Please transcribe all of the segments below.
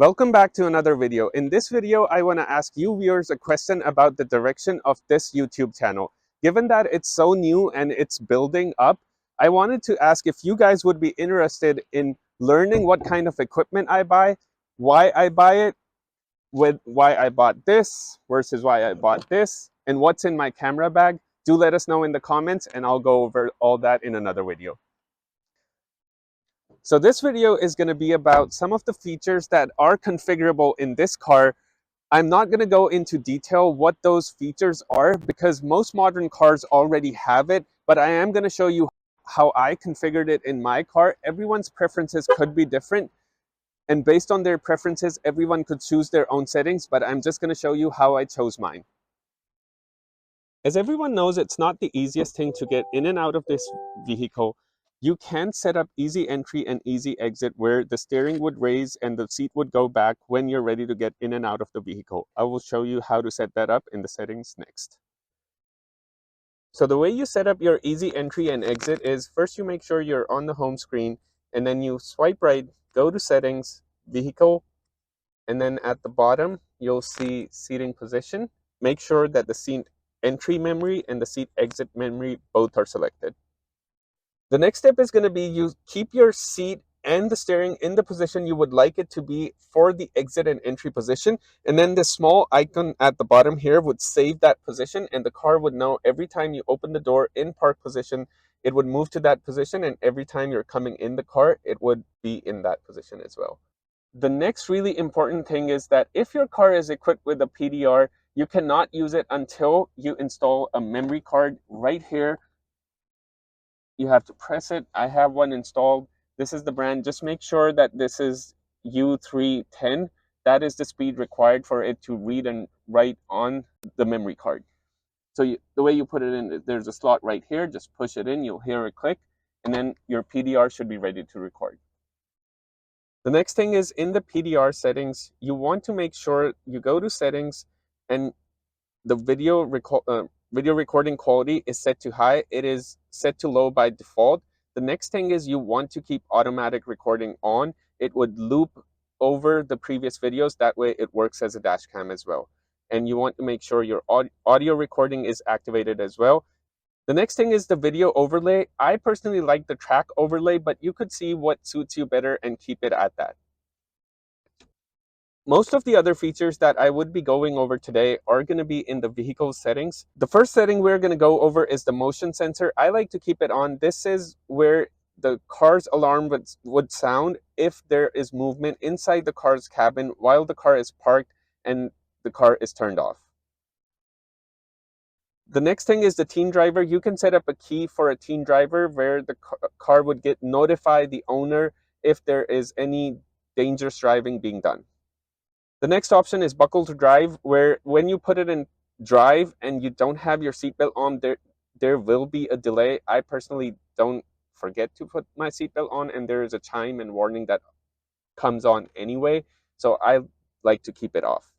Welcome back to another video. In this video, I want to ask you viewers a question about the direction of this YouTube channel. Given that it's so new and it's building up, I wanted to ask if you guys would be interested in learning what kind of equipment I buy, why I buy it, with why I bought this versus why I bought this, and what's in my camera bag. Do let us know in the comments and I'll go over all that in another video. So this video is going to be about some of the features that are configurable in this car. I'm not going to go into detail what those features are because most modern cars already have it, but I am going to show you how I configured it in my car. Everyone's preferences could be different, and based on their preferences, everyone could choose their own settings, but I'm just going to show you how I chose mine. As everyone knows, it's not the easiest thing to get in and out of this vehicle. You can set up easy entry and easy exit where the steering would raise and the seat would go back when you're ready to get in and out of the vehicle. I will show you how to set that up in the settings next. So the way you set up your easy entry and exit is first you make sure you're on the home screen and then you swipe right, go to settings, vehicle, and then at the bottom you'll see seating position. Make sure that the seat entry memory and the seat exit memory both are selected. The next step is going to be you keep your seat and the steering in the position you would like it to be for the exit and entry position, and then the small icon at the bottom here would save that position, and the car would know every time you open the door in park position it would move to that position, and every time you're coming in the car it would be in that position as well. The next really important thing is that if your car is equipped with a PDR, you cannot use it until you install a memory card right here. You have to press it. I have one installed. This is the brand. Just make sure that this is U310. That is the speed required for it to read and write on the memory card. So the way you put it in, there's a slot right here. Just push it in. You'll hear a click, and then your PDR should be ready to record. The next thing is in the PDR settings, you want to make sure you go to settings and the video recording quality is set to high. It is set to low by default. The next thing is you want to keep automatic recording on. It would loop over the previous videos. That way it works as a dash cam as well. And you want to make sure your audio recording is activated as well. The next thing is the video overlay. I personally like the track overlay, but you could see what suits you better and keep it at that. Most of the other features that I would be going over today are going to be in the vehicle settings. The first setting we're going to go over is the motion sensor. I like to keep it on. This is where the car's alarm would sound if there is movement inside the car's cabin while the car is parked and the car is turned off. The next thing is the teen driver. You can set up a key for a teen driver where the car would notify the owner if there is any dangerous driving being done. The next option is buckle to drive, where when you put it in drive and you don't have your seatbelt on, there will be a delay. I personally don't forget to put my seatbelt on, and there is a chime and warning that comes on anyway, so I like to keep it off.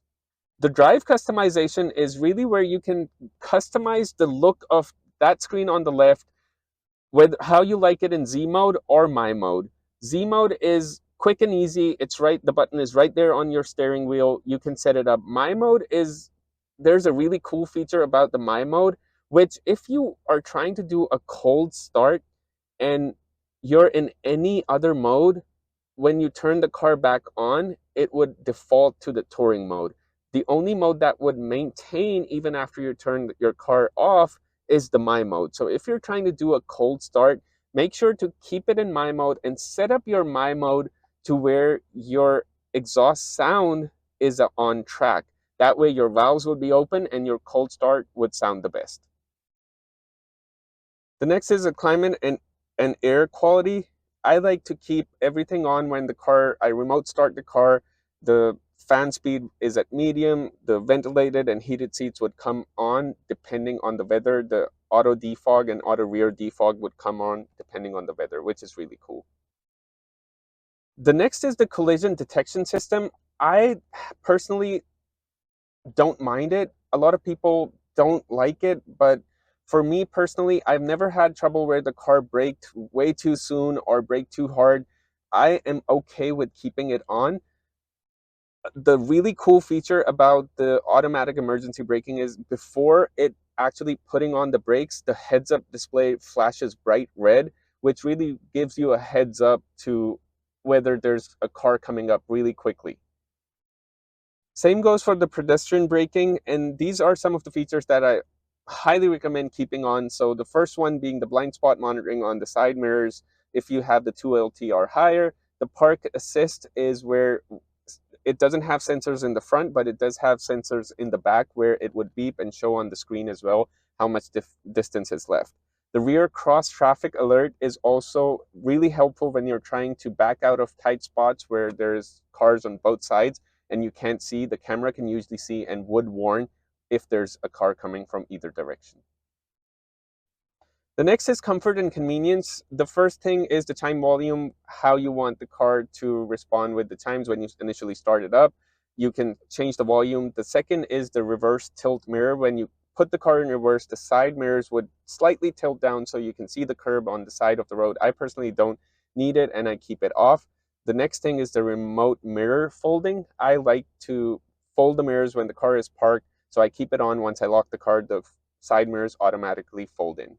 The drive customization is really where you can customize the look of that screen on the left with how you like it in Z mode or my mode. Z mode is quick and easy. It's right, the button is right there on your steering wheel. You can set it up. My mode is, there's a really cool feature about the my mode, which if you are trying to do a cold start and you're in any other mode, when you turn the car back on, it would default to the touring mode. The only mode that would maintain even after you turn your car off is the my mode. So if you're trying to do a cold start, make sure to keep it in my mode and set up your my mode to where your exhaust sound is on track. That way your valves would be open and your cold start would sound the best. The next is a climate and air quality. I like to keep everything on when I remote start the car. The fan speed is at medium. The ventilated and heated seats would come on depending on the weather. The auto defog and auto rear defog would come on depending on the weather, which is really cool. The next is the collision detection system. I personally don't mind it. A lot of people don't like it, but for me personally, I've never had trouble where the car braked way too soon or braked too hard. I am okay with keeping it on. The really cool feature about the automatic emergency braking is before it actually putting on the brakes, the heads up display flashes bright red, which really gives you a heads up to whether there's a car coming up really quickly. Same goes for the pedestrian braking, and these are some of the features that I highly recommend keeping on. So the first one being the blind spot monitoring on the side mirrors if you have the 2LT or higher. The park assist is where it doesn't have sensors in the front, but it does have sensors in the back where it would beep and show on the screen as well how much distance is left. The rear cross traffic alert is also really helpful when you're trying to back out of tight spots where there's cars on both sides and you can't see. The camera can usually see and would warn if there's a car coming from either direction. The next is comfort and convenience. The first thing is the chime volume, how you want the car to respond with the chimes when you initially start it up. You can change the volume. The second is the reverse tilt mirror. When you put the car in reverse, the side mirrors would slightly tilt down so you can see the curb on the side of the road. I personally don't need it and I keep it off. The next thing is the remote mirror folding. I like to fold the mirrors when the car is parked, so I keep it on. Once I lock the car, the side mirrors automatically fold in.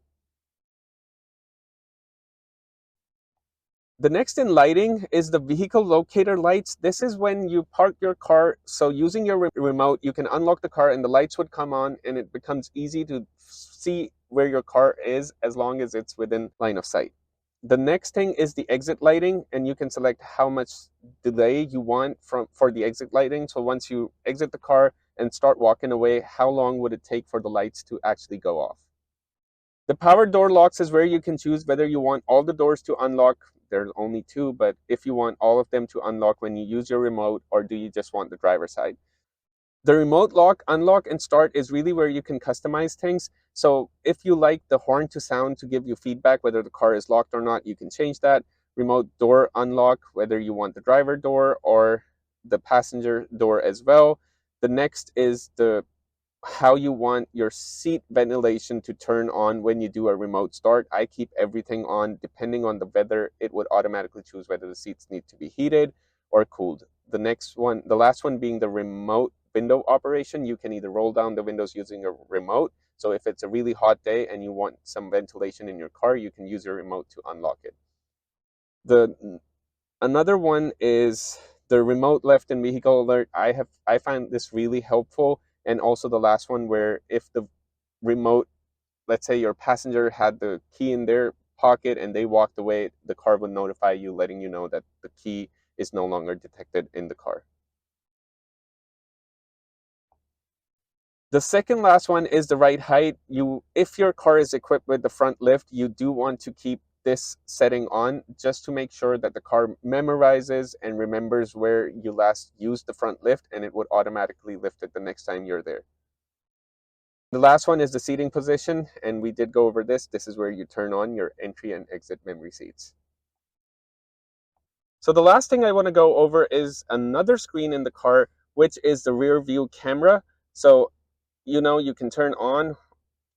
The next in lighting is the vehicle locator lights. This is when you park your car. So using your remote, you can unlock the car and the lights would come on and it becomes easy to see where your car is as long as it's within line of sight. The next thing is the exit lighting, and you can select how much delay you want for the exit lighting. So once you exit the car and start walking away, how long would it take for the lights to actually go off? The power door locks is where you can choose whether you want all the doors to unlock. There's only two, but if you want all of them to unlock when you use your remote, or do you just want the driver's side? The remote lock, unlock, and start is really where you can customize things. So if you like the horn to sound to give you feedback whether the car is locked or not, you can change that. Remote door unlock, whether you want the driver door or the passenger door as well. The next is the how you want your seat ventilation to turn on when you do a remote start. I keep everything on. Depending on the weather, it would automatically choose whether the seats need to be heated or cooled. The next one, the last one being the remote window operation. You can either roll down the windows using a remote. So if it's a really hot day and you want some ventilation in your car, you can use your remote to unlock it. Another one is the remote left in vehicle alert. I find this really helpful. And also the last one where if the remote, let's say your passenger had the key in their pocket and they walked away, the car would notify you, letting you know that the key is no longer detected in the car. The second last one is the right height. If your car is equipped with the front lift, you do want to keep this setting on just to make sure that the car memorizes and remembers where you last used the front lift, and it would automatically lift it the next time you're there. The last one is the seating position, and we did go over this. This is where you turn on your entry and exit memory seats. So the last thing I want to go over is another screen in the car, which is the rear view camera. So you can turn on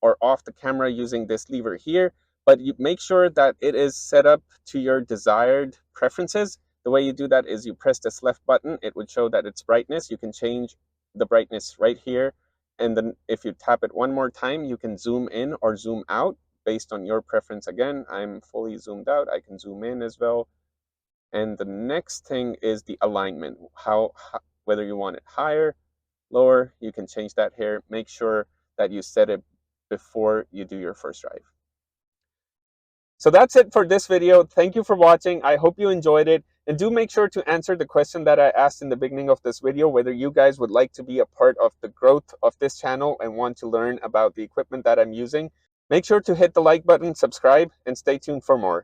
or off the camera using this lever here, but you make sure that it is set up to your desired preferences. The way you do that is you press this left button. It would show that it's brightness. You can change the brightness right here. And then if you tap it one more time, you can zoom in or zoom out based on your preference. Again, I'm fully zoomed out. I can zoom in as well. And the next thing is the alignment. Whether you want it higher, lower, you can change that here. Make sure that you set it before you do your first drive. So that's it for this video. Thank you for watching. I hope you enjoyed it. And do make sure to answer the question that I asked in the beginning of this video, whether you guys would like to be a part of the growth of this channel and want to learn about the equipment that I'm using. Make sure to hit the like button, subscribe, and stay tuned for more.